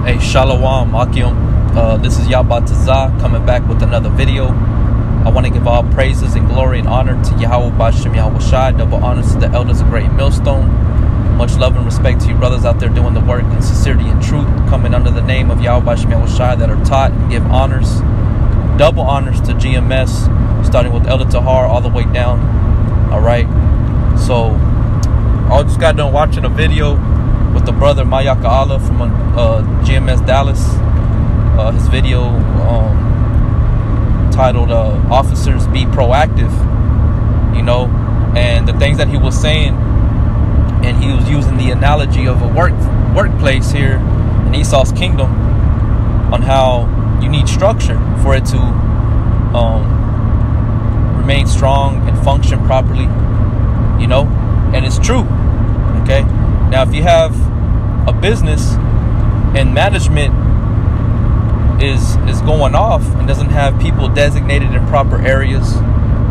Hey, Shalom, Akim. This is Yabatazah coming back with another video. I want to give all praises and glory and honor to Yahweh Bashem Yahweh Shai. Double honors to the elders of Great Millstone. Much love and respect to you brothers out there doing the work in sincerity and truth, coming under the name of Yahweh Bashem Yahweh Shai, that are taught and give honors, double honors to GMS, starting with Elder Tahar all the way down. Alright, so I just got done watching a video with the brother Mayaka Allah from GMS Dallas. His video titled Officers Be Proactive, you know, and the things that he was saying, and he was using the analogy of a workplace here in Esau's kingdom on how you need structure for it to remain strong and function properly, you know, and it's true. Okay, now if you have a business and management is going off and doesn't have people designated in proper areas,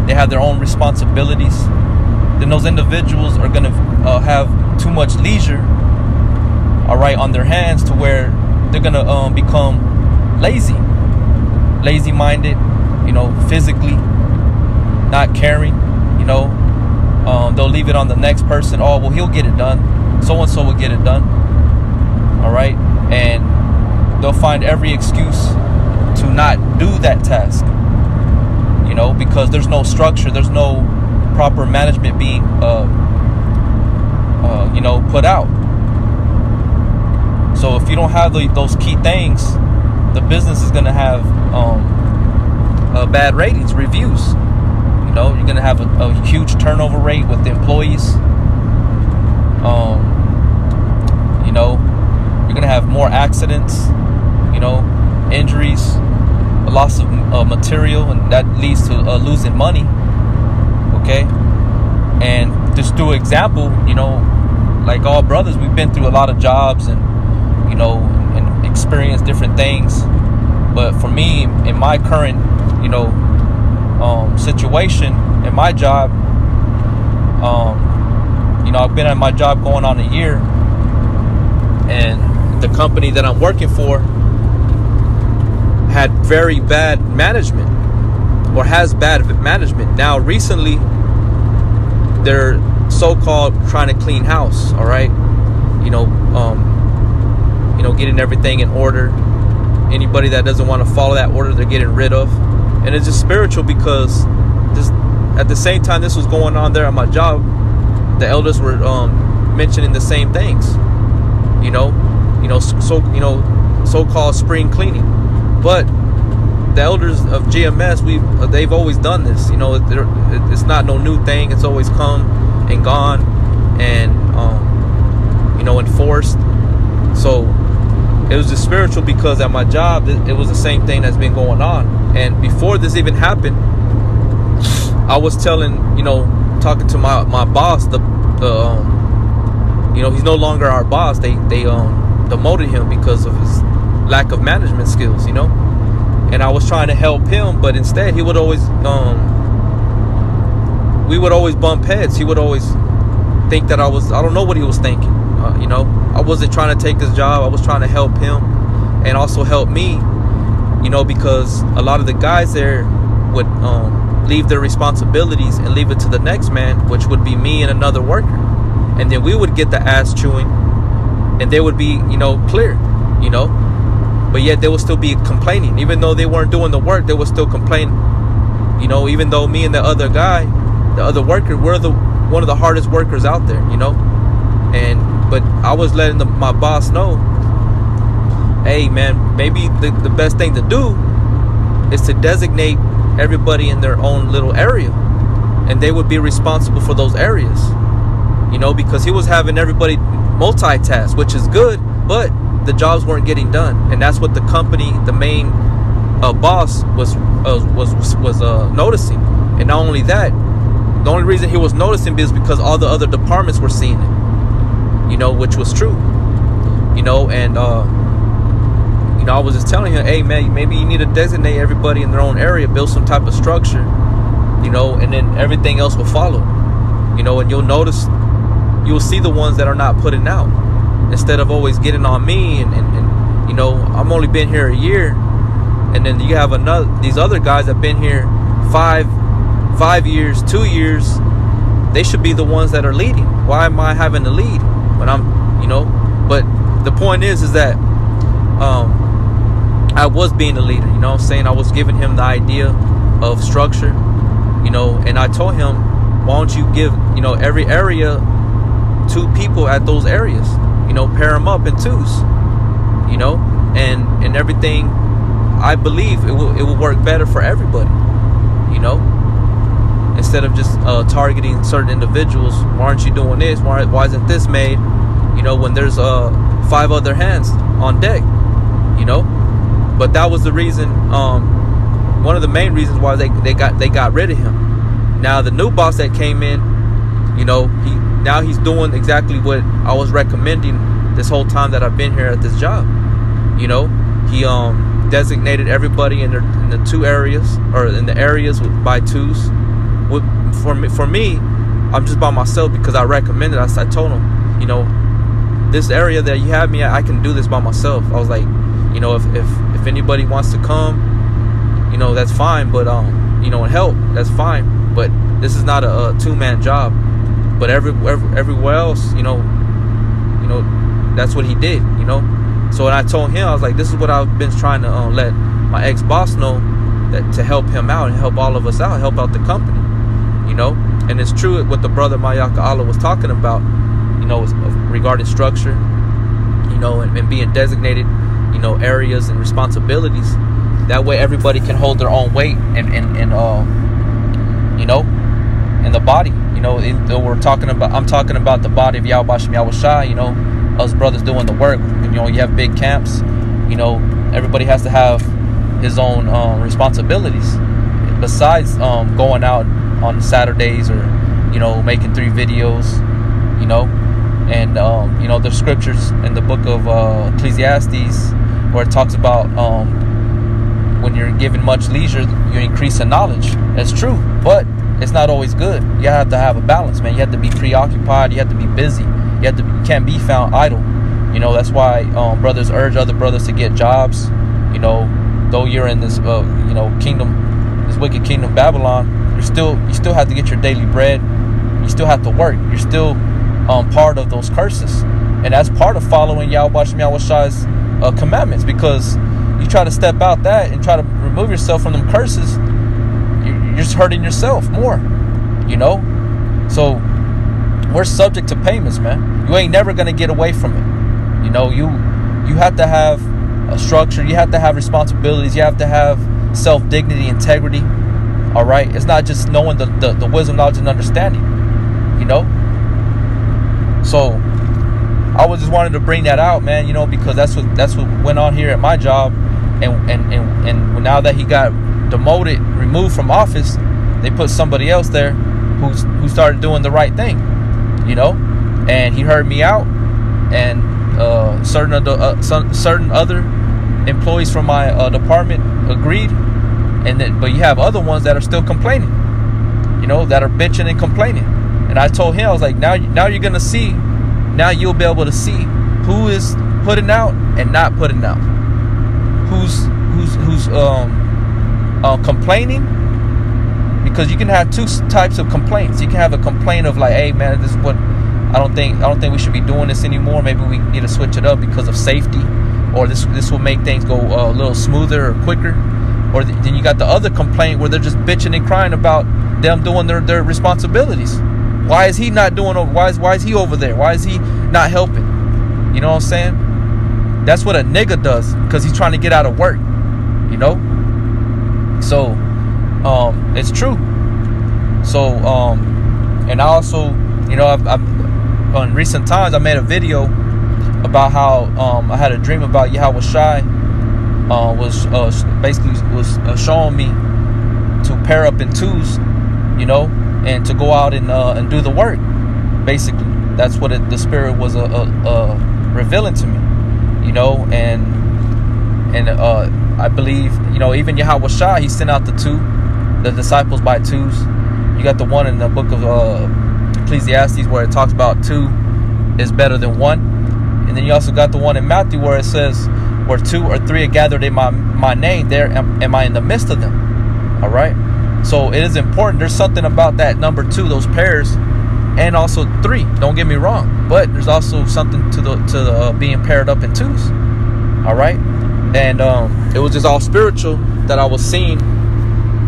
they have their own responsibilities, then those individuals are going to have too much leisure, all right, on their hands, to where they're going to become lazy-minded, you know, physically, not caring, you know. They'll leave it on the next person. Oh, well, he'll get it done. So-and-so will get it done. All right. And they'll find every excuse to not do that task, you know, because there's no structure. There's no proper management being, you know, put out. So if you don't have those key things, the business is going to have bad ratings, reviews. You know, you're going to have a huge turnover rate with the employees. You know, you're going to have more accidents, you know, injuries, a loss of material, and that leads to losing money. Okay. And just through example, you know, like all brothers, we've been through a lot of jobs and, you know, and experienced different things. But for me, in my current, you know, situation in my job, you know, I've been at my job going on a year, and the company that I'm working for had very bad management, or has bad management. Now recently they're so-called trying to clean house, all right, you know, getting everything in order. Anybody that doesn't want to follow that order, they're getting rid of. And it's just spiritual, because just at the same time this was going on there at my job, the elders were mentioning the same things, you know, so-called spring cleaning. But the elders of GMS, they've always done this, you know. It's not no new thing. It's always come and gone, and you know, enforced. So it was just spiritual, because at my job it was the same thing that's been going on. And before this even happened, I was telling, you know, talking to my boss, you know, he's no longer our boss. They demoted him because of his lack of management skills, you know. And I was trying to help him, but instead he would always we would always bump heads. He would always think that I don't know what he was thinking. You know, I wasn't trying to take his job. I was trying to help him and also help me, you know, because a lot of the guys there would leave their responsibilities and leave it to the next man, which would be me and another worker. And then we would get the ass chewing, and they would be, you know, clear, you know. But yet they would still be complaining. Even though they weren't doing the work, they would still complain. You know, even though me and the other guy, the other worker, we're one of the hardest workers out there, you know. But I was letting my boss know, hey man, maybe the best thing to do is to designate everybody in their own little area, and they would be responsible for those areas, you know, because he was having everybody multitask, which is good, but the jobs weren't getting done. And that's what the company, the main boss was noticing. And not only that, the only reason he was noticing is because all the other departments were seeing it, you know, which was true, you know. And you know, I was just telling him, hey man, maybe you need to designate everybody in their own area, build some type of structure, you know, and then everything else will follow, you know. And you'll notice, you'll see the ones that are not putting out, instead of always getting on me and You know, I'm only been here a year, and then you have these other guys that been here 5 years, 2 years. They should be the ones that are leading. Why am I having to lead when I'm, you know? But the point is that I was being a leader, you know what I'm saying? I was giving him the idea of structure, you know, and I told him, why don't you give, you know, every area 2 people at those areas, you know, pair them up in 2s, you know, and everything. I believe it will work better for everybody, you know, instead of just targeting certain individuals. Why aren't you doing this? Why isn't this made? You know, when there's 5 other hands on deck, you know. But that was the reason, one of the main reasons why they got rid of him. Now the new boss that came in, you know, he's doing exactly what I was recommending this whole time that I've been here at this job. You know, he designated everybody in the 2 areas, or in the areas by 2s. For me, I'm just by myself because I recommended. I told him, you know, this area that you have me at, I can do this by myself. I was like, you know, if anybody wants to come, you know, that's fine. But you know, and help, that's fine. But this is not a 2-man job. But everywhere else, you know, that's what he did. You know. So when I told him, I was like, this is what I've been trying to let my ex-boss know, that to help him out and help all of us out, help out the company. You know, and it's true what the brother Mayaka Allah was talking about, you know, regarding structure, you know, and being designated, you know, areas and responsibilities. That way everybody can hold their own weight and you know, in the body. You know, I'm talking about the body of Yahweh Bashem Yahweh Shai, you know, us brothers doing the work. You know, you have big camps, you know, everybody has to have his own responsibilities besides going out on Saturdays, or, you know, making 3 videos, you know. And you know, the scriptures in the book of Ecclesiastes, where it talks about when you're given much leisure, you increase in knowledge. That's true, but it's not always good. You have to have a balance, man. You have to be preoccupied. You have to be busy. You can't be found idle. You know, that's why brothers urge other brothers to get jobs. You know, though you're in this you know, kingdom, this wicked kingdom Babylon, you still have to get your daily bread. You still have to work. You're still part of those curses, and that's part of following Yahweh Bashem Yahweh Shai's commandments. Because you try to step out that and try to remove yourself from them curses, you're just hurting yourself more. You know, so we're subject to payments, man. You ain't never gonna get away from it. You know, you have to have a structure. You have to have responsibilities. You have to have self-dignity, integrity. All right, it's not just knowing the wisdom, knowledge, and understanding. You know. So I was just wanted to bring that out, man. You know, because that's what went on here at my job, and now that he got demoted, removed from office, they put somebody else there who started doing the right thing. You know, and he heard me out, and certain other employees from my department agreed. But you have other ones that are still complaining, you know, that are bitching and complaining. And I told him, I was like, now you're gonna see, now you'll be able to see who is putting out and not putting out, who's complaining. Because you can have 2 types of complaints. You can have a complaint of like, hey man, this is what I don't think we should be doing this anymore. Maybe we need to switch it up because of safety, or this will make things go a little smoother or quicker. Or then you got the other complaint where they're just bitching and crying about them doing their responsibilities. Why is he not doing? Why is he over there? Why is he not helping? You know what I'm saying? That's what a nigga does, because he's trying to get out of work. You know. So, it's true. So, and I also, you know, I've on recent times I made a video about how I had a dream about Yahweh Shai was showing me to pair up in 2s, you know, and to go out and do the work. Basically, that's what the Spirit was revealing to me, you know, and I believe, you know, even Yahweh Shai, he sent out the disciples by 2s. You got the one in the book of Ecclesiastes where it talks about 2 is better than 1. And then you also got the one in Matthew where it says, where 2 or 3 are gathered in my name, there am I in the midst of them. All right. So it is important. There's something about that number 2, those pairs, and also 3. Don't get me wrong, but there's also something to the being paired up in 2s. All right. And it was just all spiritual that I was seeing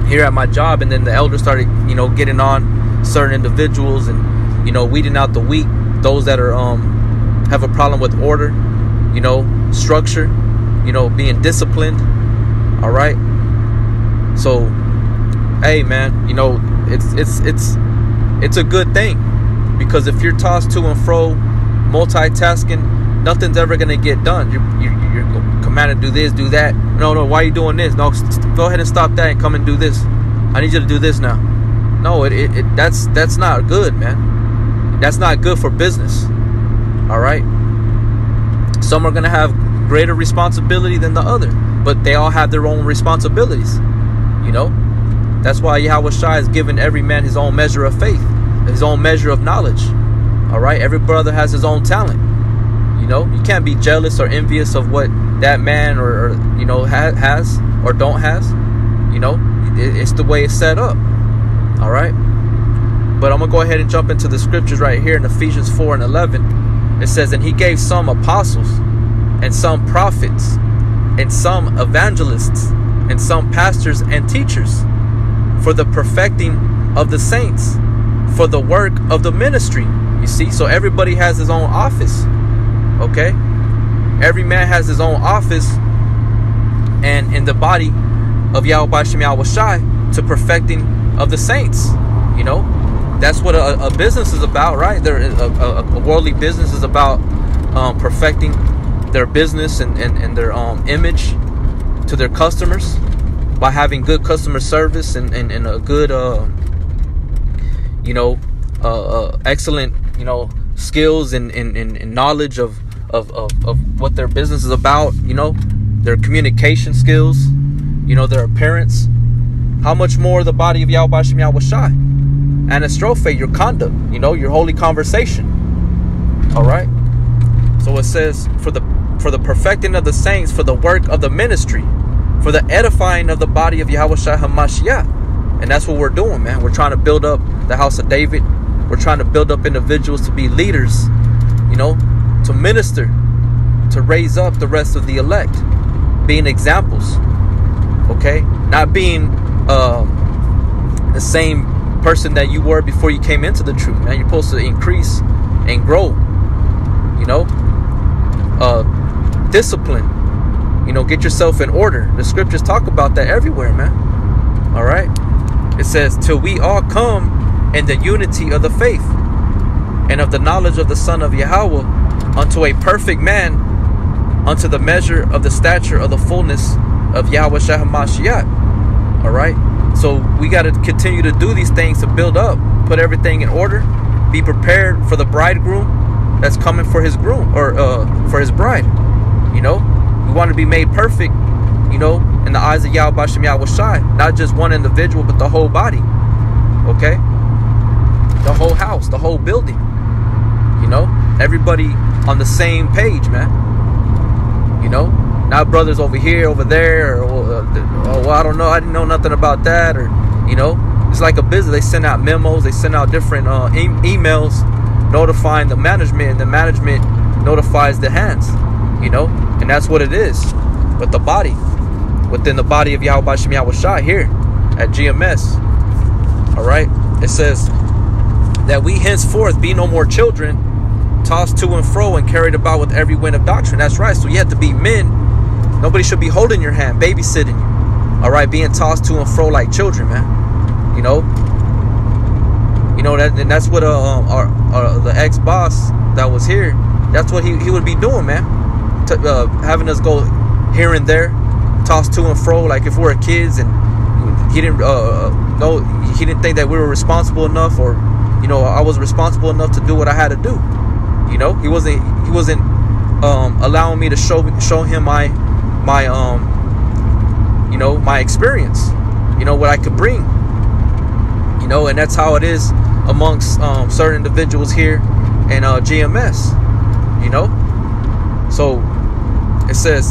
here at my job. And then the elders started, getting on certain individuals and, weeding out the weak, those that are have a problem with order, structure, being disciplined. All right. So, hey, man, it's a good thing, because if you're tossed to and fro, multitasking, nothing's ever gonna get done. You're commanded to do this, do that. No, why are you doing this? No, go ahead and stop that and come and do this. I need you to do this now. No, that's not good, man. That's not good for business. All right. Some are gonna have greater responsibility than the other, but they all have their own responsibilities. That's why Yahweh Shai has given every man his own measure of faith, his own measure of knowledge. All right. Every brother has his own talent. You can't be jealous or envious of what that man or has or don't has. It's the way it's set up. All right. But I'm gonna go ahead and jump into the scriptures right here in Ephesians 4:11. It says, and he gave some apostles, and some prophets, and some evangelists, and some pastors and teachers, for the perfecting of the saints, for the work of the ministry. You see, so everybody has his own office. Okay, every man has his own office, and in the body of Yahweh Shem Yahweh Shai, to perfecting of the saints. That's what a business is about, right? A worldly business is about perfecting their business and their image to their customers by having good customer service and a good excellent skills and knowledge of what their business is about, their communication skills, their appearance. How much more the body of Yahweh Shem Yahweh Shai? And astrophe, your conduct, your holy conversation. All right. So it says, for the perfecting of the saints, for the work of the ministry, for the edifying of the body of Yahweh Shai HaMashiach. And that's what we're doing, man. We're trying to build up the house of David. We're trying to build up individuals to be leaders, to minister, to raise up the rest of the elect, being examples. Okay, not being the same person that you were before you came into the truth, man. You're supposed to increase and grow. Discipline. Get yourself in order. The scriptures talk about that everywhere, man. All right. It says, till we all come in the unity of the faith and of the knowledge of the Son of Yahweh, unto a perfect man, unto the measure of the stature of the fullness of Yahweh Shai HaMashiach. All right. So we got to continue to do these things to build up, put everything in order, be prepared for the bridegroom that's coming for his groom, or for his bride. We want to be made perfect, in the eyes of Yahweh Shem Yahweh Shai, not just one individual, but the whole body. Okay, the whole house, the whole building. Everybody on the same page, man. Not brothers over here, over there, or I don't know, I didn't know nothing about that, or it's like a business. They send out memos, they send out different emails notifying the management, and the management notifies the hands, and that's what it is. But the body, within the body of Yahweh Shem Yahweh Shai here at GMS, all right, it says that we henceforth be no more children, tossed to and fro and carried about with every wind of doctrine. That's right. So you have to be men. Nobody should be holding your hand, babysitting you. All right, being tossed to and fro like children, man. That, and that's what the ex-boss that was here, that's what he would be doing, man. Having us go here and there, tossed to and fro like if we're kids, and he didn't he didn't think that we were responsible enough, or I was responsible enough to do what I had to do. He wasn't allowing me to show him my my experience, what I could bring, and that's how it is amongst certain individuals here in GMS. So it says,